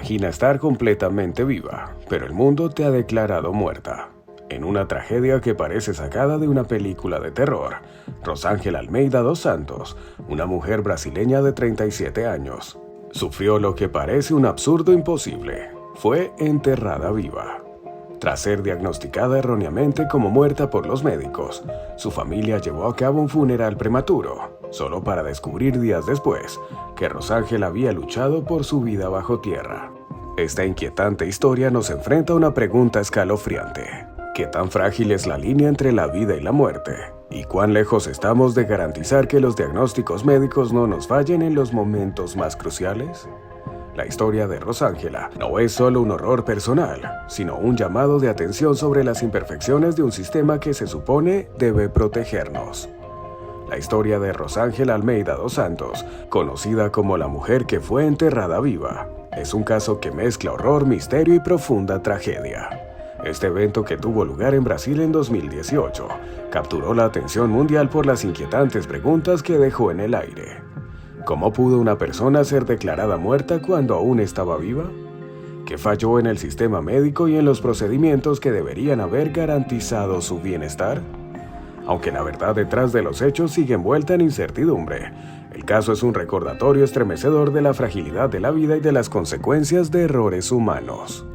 Imagina estar completamente viva, pero el mundo te ha declarado muerta. En una tragedia que parece sacada de una película de terror, Rosángela Almeida dos Santos, una mujer brasileña de 37 años, sufrió lo que parece un absurdo imposible. Fue enterrada viva. Tras ser diagnosticada erróneamente como muerta por los médicos, su familia llevó a cabo un funeral prematuro, solo para descubrir días después que Rosángela había luchado por su vida bajo tierra. Esta inquietante historia nos enfrenta a una pregunta escalofriante. ¿Qué tan frágil es la línea entre la vida y la muerte? ¿Y cuán lejos estamos de garantizar que los diagnósticos médicos no nos fallen en los momentos más cruciales? La historia de Rosángela no es solo un horror personal, sino un llamado de atención sobre las imperfecciones de un sistema que se supone debe protegernos. La historia de Rosángela Almeida dos Santos, conocida como la mujer que fue enterrada viva, es un caso que mezcla horror, misterio y profunda tragedia. Este evento, que tuvo lugar en Brasil en 2018, capturó la atención mundial por las inquietantes preguntas que dejó en el aire. ¿Cómo pudo una persona ser declarada muerta cuando aún estaba viva? ¿Qué falló en el sistema médico y en los procedimientos que deberían haber garantizado su bienestar? Aunque la verdad detrás de los hechos sigue envuelta en incertidumbre, el caso es un recordatorio estremecedor de la fragilidad de la vida y de las consecuencias de errores humanos.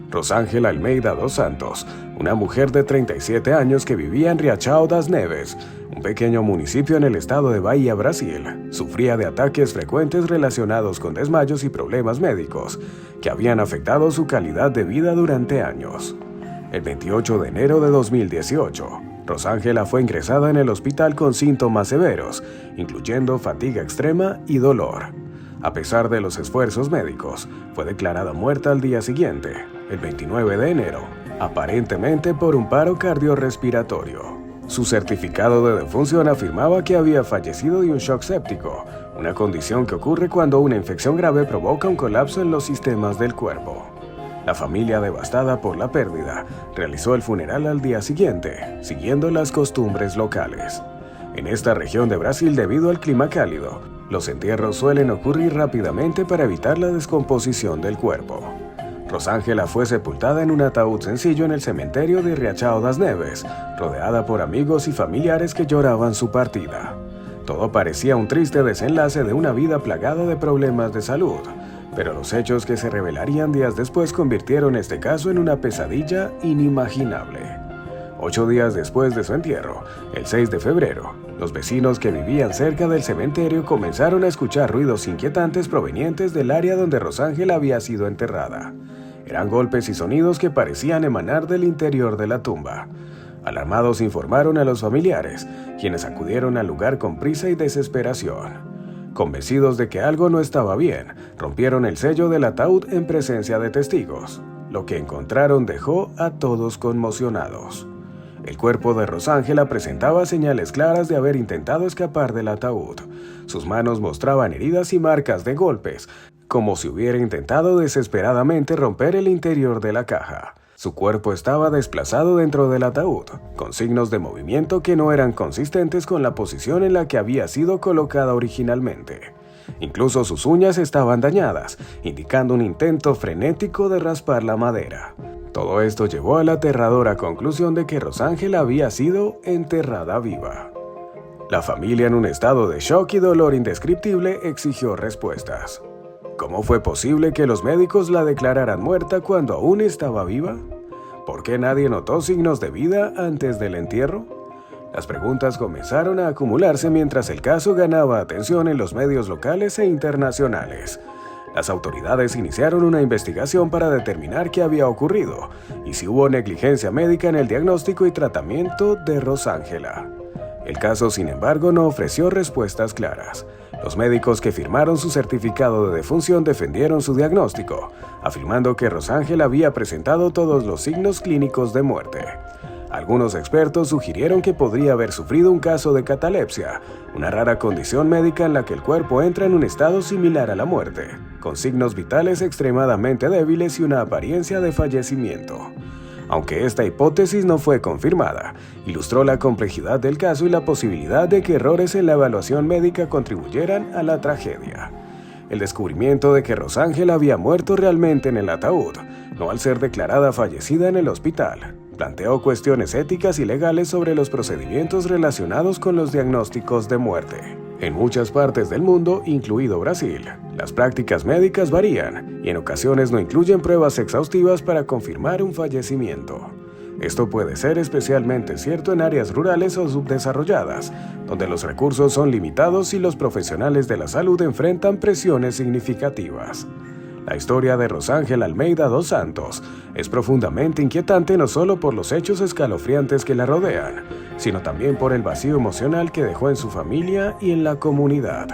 Rosángela Almeida dos Santos, una mujer de 37 años que vivía en Riachão das Neves, un pequeño municipio en el estado de Bahía, Brasil, sufría de ataques frecuentes relacionados con desmayos y problemas médicos que habían afectado su calidad de vida durante años. El 28 de enero de 2018, Rosángela fue ingresada en el hospital con síntomas severos, incluyendo fatiga extrema y dolor. A pesar de los esfuerzos médicos, fue declarada muerta al día siguiente, el 29 de enero, aparentemente por un paro cardiorrespiratorio. Su certificado de defunción afirmaba que había fallecido de un shock séptico, una condición que ocurre cuando una infección grave provoca un colapso en los sistemas del cuerpo. La familia, devastada por la pérdida, realizó el funeral al día siguiente, siguiendo las costumbres locales. En esta región de Brasil, debido al clima cálido, los entierros suelen ocurrir rápidamente para evitar la descomposición del cuerpo. Rosángela fue sepultada en un ataúd sencillo en el cementerio de Riachão das Neves, rodeada por amigos y familiares que lloraban su partida. Todo parecía un triste desenlace de una vida plagada de problemas de salud, pero los hechos que se revelarían días después convirtieron este caso en una pesadilla inimaginable. 8 días después de su entierro, el 6 de febrero, los vecinos que vivían cerca del cementerio comenzaron a escuchar ruidos inquietantes provenientes del área donde Rosángela había sido enterrada. Eran golpes y sonidos que parecían emanar del interior de la tumba. Alarmados, informaron a los familiares, quienes acudieron al lugar con prisa y desesperación. Convencidos de que algo no estaba bien, rompieron el sello del ataúd en presencia de testigos. Lo que encontraron dejó a todos conmocionados. El cuerpo de Rosángela presentaba señales claras de haber intentado escapar del ataúd. Sus manos mostraban heridas y marcas de golpes, como si hubiera intentado desesperadamente romper el interior de la caja. Su cuerpo estaba desplazado dentro del ataúd, con signos de movimiento que no eran consistentes con la posición en la que había sido colocada originalmente. Incluso sus uñas estaban dañadas, indicando un intento frenético de raspar la madera. Todo esto llevó a la aterradora conclusión de que Rosángela había sido enterrada viva. La familia, en un estado de shock y dolor indescriptible, exigió respuestas. ¿Cómo fue posible que los médicos la declararan muerta cuando aún estaba viva? ¿Por qué nadie notó signos de vida antes del entierro? Las preguntas comenzaron a acumularse mientras el caso ganaba atención en los medios locales e internacionales. Las autoridades iniciaron una investigación para determinar qué había ocurrido y si hubo negligencia médica en el diagnóstico y tratamiento de Rosángela. El caso, sin embargo, no ofreció respuestas claras. Los médicos que firmaron su certificado de defunción defendieron su diagnóstico, afirmando que Rosángela había presentado todos los signos clínicos de muerte. Algunos expertos sugirieron que podría haber sufrido un caso de catalepsia, una rara condición médica en la que el cuerpo entra en un estado similar a la muerte, con signos vitales extremadamente débiles y una apariencia de fallecimiento. Aunque esta hipótesis no fue confirmada, ilustró la complejidad del caso y la posibilidad de que errores en la evaluación médica contribuyeran a la tragedia. el descubrimiento de que Rosángela había muerto realmente en el ataúd, no al ser declarada fallecida en el hospital, planteó cuestiones éticas y legales sobre los procedimientos relacionados con los diagnósticos de muerte. En muchas partes del mundo, incluido Brasil, las prácticas médicas varían y en ocasiones no incluyen pruebas exhaustivas para confirmar un fallecimiento. Esto puede ser especialmente cierto en áreas rurales o subdesarrolladas, donde los recursos son limitados y los profesionales de la salud enfrentan presiones significativas. La historia de Rosángela Almeida dos Santos es profundamente inquietante no solo por los hechos escalofriantes que la rodean, sino también por el vacío emocional que dejó en su familia y en la comunidad.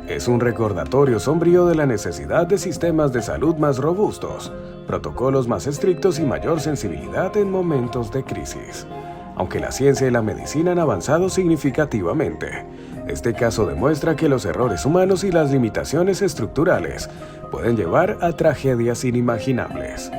Es un recordatorio sombrío de la necesidad de sistemas de salud más robustos, protocolos más estrictos y mayor sensibilidad en momentos de crisis. Aunque la ciencia y la medicina han avanzado significativamente, este caso demuestra que los errores humanos y las limitaciones estructurales pueden llevar a tragedias inimaginables.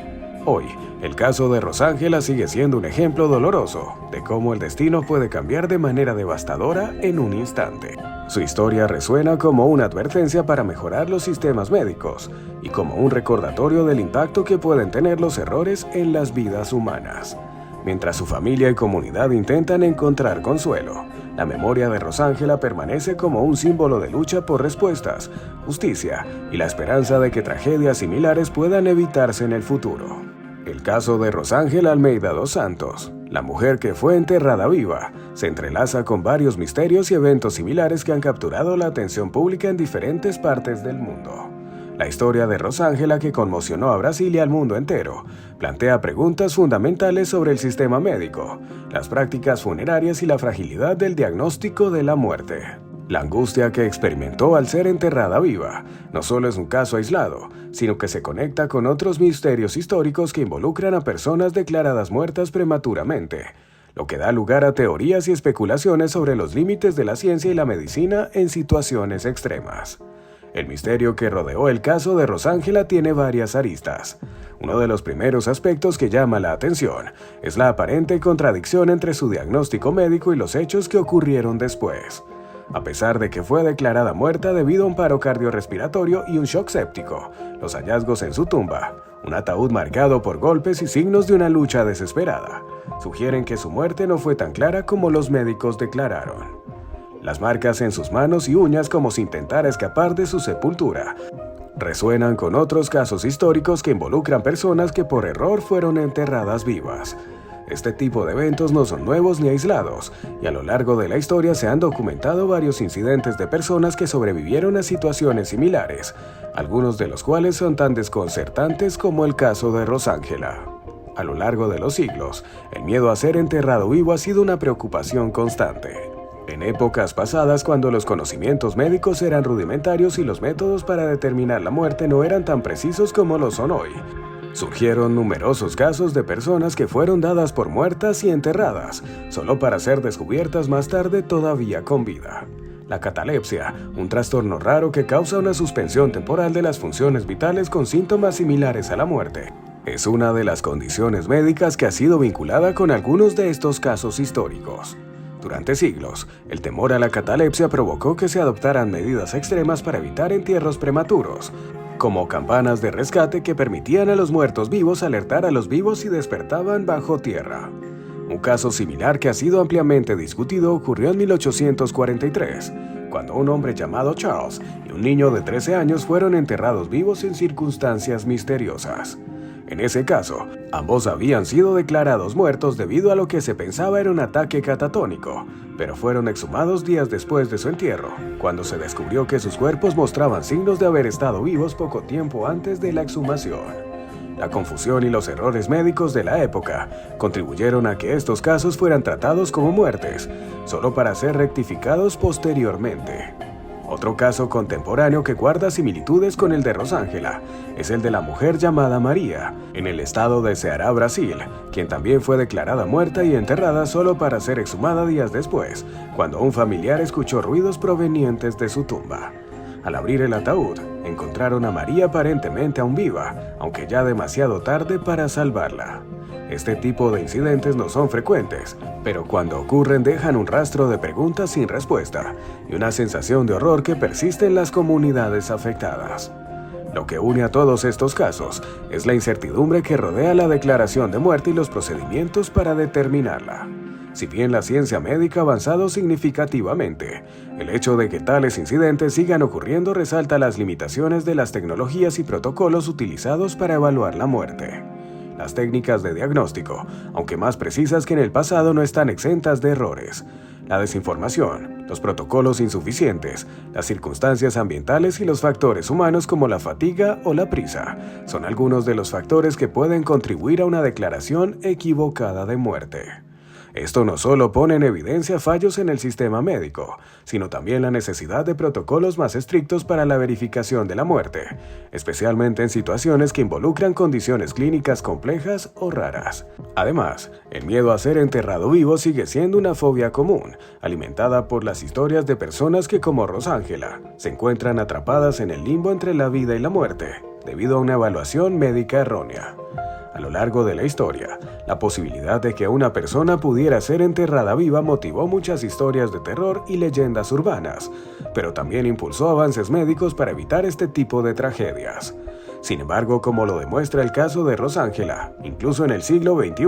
Hoy, el caso de Rosángela sigue siendo un ejemplo doloroso de cómo el destino puede cambiar de manera devastadora en un instante. Su historia resuena como una advertencia para mejorar los sistemas médicos y como un recordatorio del impacto que pueden tener los errores en las vidas humanas. Mientras su familia y comunidad intentan encontrar consuelo, la memoria de Rosángela permanece como un símbolo de lucha por respuestas, justicia y la esperanza de que tragedias similares puedan evitarse en el futuro. El caso de Rosángela Almeida dos Santos, la mujer que fue enterrada viva, se entrelaza con varios misterios y eventos similares que han capturado la atención pública en diferentes partes del mundo. La historia de Rosángela, que conmocionó a Brasil y al mundo entero, plantea preguntas fundamentales sobre el sistema médico, las prácticas funerarias y la fragilidad del diagnóstico de la muerte. La angustia que experimentó al ser enterrada viva no solo es un caso aislado, sino que se conecta con otros misterios históricos que involucran a personas declaradas muertas prematuramente, lo que da lugar a teorías y especulaciones sobre los límites de la ciencia y la medicina en situaciones extremas. El misterio que rodeó el caso de Rosángela tiene varias aristas. Uno de los primeros aspectos que llama la atención es la aparente contradicción entre su diagnóstico médico y los hechos que ocurrieron después. A pesar de que fue declarada muerta debido a un paro cardiorrespiratorio y un shock séptico, los hallazgos en su tumba, un ataúd marcado por golpes y signos de una lucha desesperada, sugieren que su muerte no fue tan clara como los médicos declararon. Las marcas en sus manos y uñas como si intentara escapar de su sepultura resuenan con otros casos históricos que involucran personas que por error fueron enterradas vivas. Este tipo de eventos no son nuevos ni aislados, y a lo largo de la historia se han documentado varios incidentes de personas que sobrevivieron a situaciones similares, algunos de los cuales son tan desconcertantes como el caso de Rosángela. A lo largo de los siglos, el miedo a ser enterrado vivo ha sido una preocupación constante. En épocas pasadas, cuando los conocimientos médicos eran rudimentarios y los métodos para determinar la muerte no eran tan precisos como lo son hoy, surgieron numerosos casos de personas que fueron dadas por muertas y enterradas, solo para ser descubiertas más tarde todavía con vida. La catalepsia, un trastorno raro que causa una suspensión temporal de las funciones vitales con síntomas similares a la muerte, es una de las condiciones médicas que ha sido vinculada con algunos de estos casos históricos. Durante siglos, el temor a la catalepsia provocó que se adoptaran medidas extremas para evitar entierros prematuros, como campanas de rescate que permitían a los muertos vivos alertar a los vivos si despertaban bajo tierra. Un caso similar que ha sido ampliamente discutido ocurrió en 1843, cuando un hombre llamado Charles y un niño de 13 años fueron enterrados vivos en circunstancias misteriosas. En ese caso, ambos habían sido declarados muertos debido a lo que se pensaba era un ataque catatónico, pero fueron exhumados días después de su entierro, cuando se descubrió que sus cuerpos mostraban signos de haber estado vivos poco tiempo antes de la exhumación. La confusión y los errores médicos de la época contribuyeron a que estos casos fueran tratados como muertes, solo para ser rectificados posteriormente. Otro caso contemporáneo que guarda similitudes con el de Rosángela es el de la mujer llamada María, en el estado de Ceará, Brasil, quien también fue declarada muerta y enterrada solo para ser exhumada días después, cuando un familiar escuchó ruidos provenientes de su tumba. Al abrir el ataúd, encontraron a María aparentemente aún viva, aunque ya demasiado tarde para salvarla. Este tipo de incidentes no son frecuentes, pero cuando ocurren dejan un rastro de preguntas sin respuesta y una sensación de horror que persiste en las comunidades afectadas. Lo que une a todos estos casos es la incertidumbre que rodea la declaración de muerte y los procedimientos para determinarla. Si bien la ciencia médica ha avanzado significativamente, el hecho de que tales incidentes sigan ocurriendo resalta las limitaciones de las tecnologías y protocolos utilizados para evaluar la muerte. Las técnicas de diagnóstico, aunque más precisas que en el pasado, no están exentas de errores. La desinformación, los protocolos insuficientes, las circunstancias ambientales y los factores humanos como la fatiga o la prisa son algunos de los factores que pueden contribuir a una declaración equivocada de muerte. Esto no solo pone en evidencia fallos en el sistema médico, sino también la necesidad de protocolos más estrictos para la verificación de la muerte, especialmente en situaciones que involucran condiciones clínicas complejas o raras. Además, el miedo a ser enterrado vivo sigue siendo una fobia común, alimentada por las historias de personas que, como Rosángela, se encuentran atrapadas en el limbo entre la vida y la muerte, debido a una evaluación médica errónea. A lo largo de la historia, la posibilidad de que una persona pudiera ser enterrada viva motivó muchas historias de terror y leyendas urbanas, pero también impulsó avances médicos para evitar este tipo de tragedias. Sin embargo, como lo demuestra el caso de Rosángela, incluso en el siglo XXI,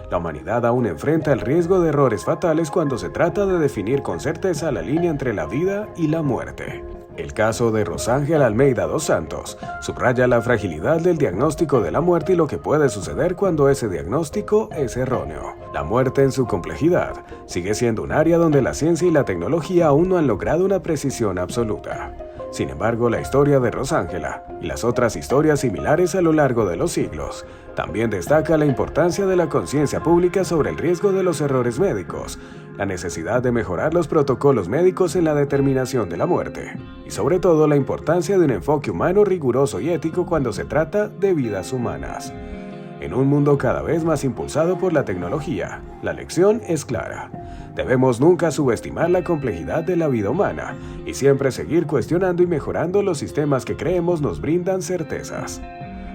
la humanidad aún enfrenta el riesgo de errores fatales cuando se trata de definir con certeza la línea entre la vida y la muerte. El caso de Rosángela Almeida dos Santos subraya la fragilidad del diagnóstico de la muerte y lo que puede suceder cuando ese diagnóstico es erróneo. La muerte en su complejidad sigue siendo un área donde la ciencia y la tecnología aún no han logrado una precisión absoluta. Sin embargo, la historia de Rosángela y las otras historias similares a lo largo de los siglos también destaca la importancia de la conciencia pública sobre el riesgo de los errores médicos, la necesidad de mejorar los protocolos médicos en la determinación de la muerte y sobre todo la importancia de un enfoque humano riguroso y ético cuando se trata de vidas humanas. En un mundo cada vez más impulsado por la tecnología, la lección es clara. Debemos nunca subestimar la complejidad de la vida humana y siempre seguir cuestionando y mejorando los sistemas que creemos nos brindan certezas.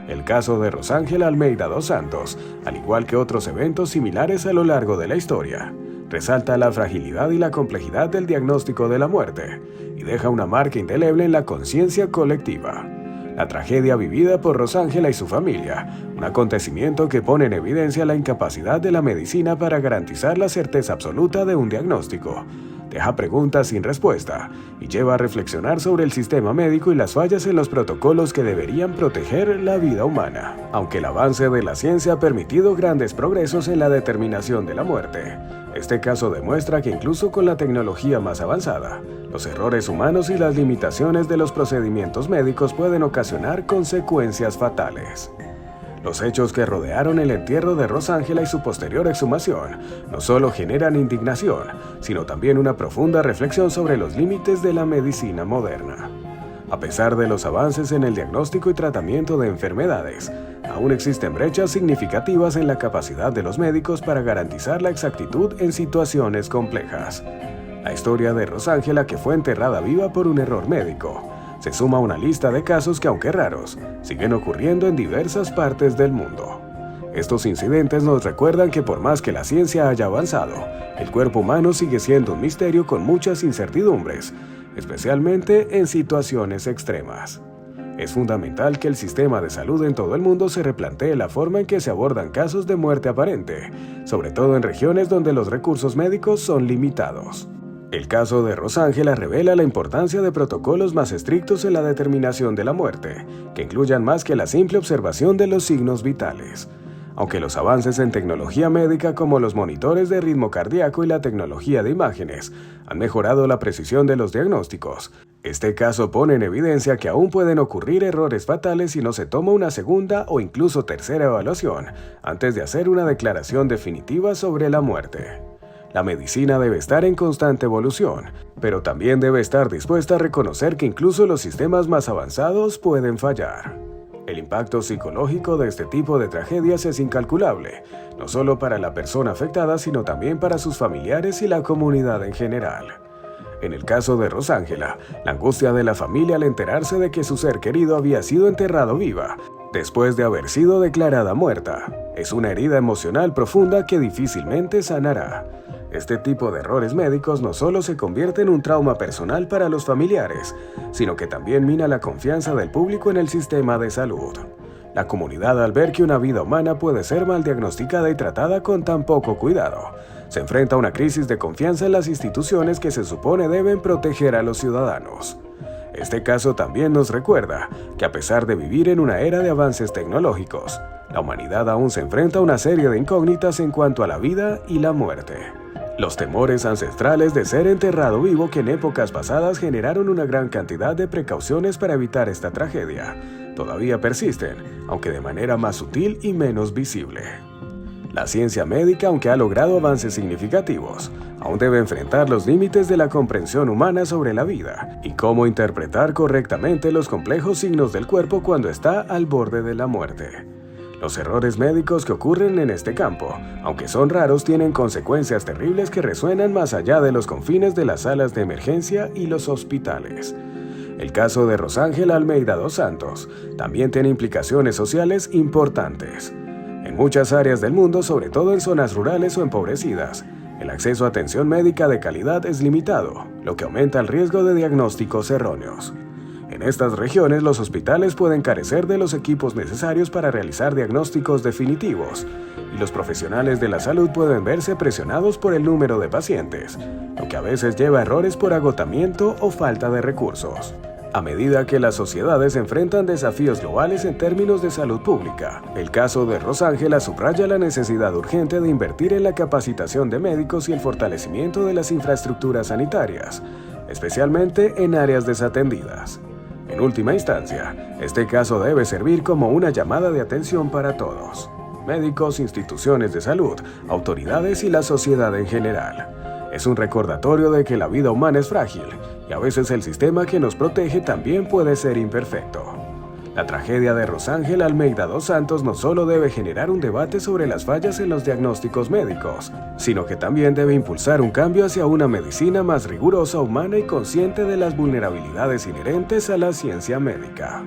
El caso de Rosángela Almeida dos Santos, al igual que otros eventos similares a lo largo de la historia, resalta la fragilidad y la complejidad del diagnóstico de la muerte y deja una marca indeleble en la conciencia colectiva. La tragedia vivida por Rosángela y su familia, un acontecimiento que pone en evidencia la incapacidad de la medicina para garantizar la certeza absoluta de un diagnóstico, deja preguntas sin respuesta y lleva a reflexionar sobre el sistema médico y las fallas en los protocolos que deberían proteger la vida humana. Aunque el avance de la ciencia ha permitido grandes progresos en la determinación de la muerte, este caso demuestra que incluso con la tecnología más avanzada, los errores humanos y las limitaciones de los procedimientos médicos pueden ocasionar consecuencias fatales. Los hechos que rodearon el entierro de Rosángela y su posterior exhumación no solo generan indignación, sino también una profunda reflexión sobre los límites de la medicina moderna. A pesar de los avances en el diagnóstico y tratamiento de enfermedades, aún existen brechas significativas en la capacidad de los médicos para garantizar la exactitud en situaciones complejas. La historia de Rosángela, que fue enterrada viva por un error médico, se suma a una lista de casos que, aunque raros, siguen ocurriendo en diversas partes del mundo. Estos incidentes nos recuerdan que por más que la ciencia haya avanzado, el cuerpo humano sigue siendo un misterio con muchas incertidumbres, especialmente en situaciones extremas. Es fundamental que el sistema de salud en todo el mundo se replantee la forma en que se abordan casos de muerte aparente, sobre todo en regiones donde los recursos médicos son limitados. El caso de Rosángela revela la importancia de protocolos más estrictos en la determinación de la muerte, que incluyan más que la simple observación de los signos vitales. Aunque los avances en tecnología médica como los monitores de ritmo cardíaco y la tecnología de imágenes han mejorado la precisión de los diagnósticos, este caso pone en evidencia que aún pueden ocurrir errores fatales si no se toma una segunda o incluso tercera evaluación antes de hacer una declaración definitiva sobre la muerte. La medicina debe estar en constante evolución, pero también debe estar dispuesta a reconocer que incluso los sistemas más avanzados pueden fallar. El impacto psicológico de este tipo de tragedias es incalculable, no solo para la persona afectada, sino también para sus familiares y la comunidad en general. En el caso de Rosángela, la angustia de la familia al enterarse de que su ser querido había sido enterrado viva, después de haber sido declarada muerta, es una herida emocional profunda que difícilmente sanará. Este tipo de errores médicos no solo se convierte en un trauma personal para los familiares, sino que también mina la confianza del público en el sistema de salud. La comunidad, al ver que una vida humana puede ser mal diagnosticada y tratada con tan poco cuidado, se enfrenta a una crisis de confianza en las instituciones que se supone deben proteger a los ciudadanos. Este caso también nos recuerda que a pesar de vivir en una era de avances tecnológicos, la humanidad aún se enfrenta a una serie de incógnitas en cuanto a la vida y la muerte. Los temores ancestrales de ser enterrado vivo que en épocas pasadas generaron una gran cantidad de precauciones para evitar esta tragedia, todavía persisten, aunque de manera más sutil y menos visible. La ciencia médica, aunque ha logrado avances significativos, aún debe enfrentar los límites de la comprensión humana sobre la vida y cómo interpretar correctamente los complejos signos del cuerpo cuando está al borde de la muerte. Los errores médicos que ocurren en este campo, aunque son raros, tienen consecuencias terribles que resuenan más allá de los confines de las salas de emergencia y los hospitales. El caso de Rosángela Almeida dos Santos también tiene implicaciones sociales importantes. En muchas áreas del mundo, sobre todo en zonas rurales o empobrecidas, el acceso a atención médica de calidad es limitado, lo que aumenta el riesgo de diagnósticos erróneos. En estas regiones, los hospitales pueden carecer de los equipos necesarios para realizar diagnósticos definitivos, y los profesionales de la salud pueden verse presionados por el número de pacientes, lo que a veces lleva a errores por agotamiento o falta de recursos. A medida que las sociedades enfrentan desafíos globales en términos de salud pública, el caso de Rosángela subraya la necesidad urgente de invertir en la capacitación de médicos y el fortalecimiento de las infraestructuras sanitarias, especialmente en áreas desatendidas. En última instancia, este caso debe servir como una llamada de atención para todos: médicos, instituciones de salud, autoridades y la sociedad en general. Es un recordatorio de que la vida humana es frágil y a veces el sistema que nos protege también puede ser imperfecto. La tragedia de Rosángela Almeida dos Santos no solo debe generar un debate sobre las fallas en los diagnósticos médicos, sino que también debe impulsar un cambio hacia una medicina más rigurosa, humana y consciente de las vulnerabilidades inherentes a la ciencia médica.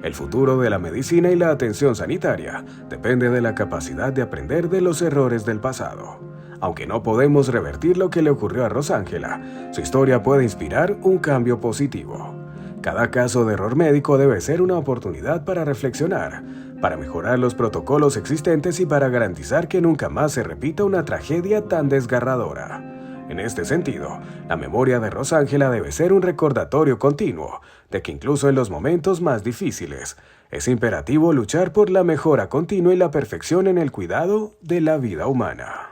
El futuro de la medicina y la atención sanitaria depende de la capacidad de aprender de los errores del pasado. Aunque no podemos revertir lo que le ocurrió a Rosángela, su historia puede inspirar un cambio positivo. Cada caso de error médico debe ser una oportunidad para reflexionar, para mejorar los protocolos existentes y para garantizar que nunca más se repita una tragedia tan desgarradora. En este sentido, la memoria de Rosángela debe ser un recordatorio continuo de que incluso en los momentos más difíciles, es imperativo luchar por la mejora continua y la perfección en el cuidado de la vida humana.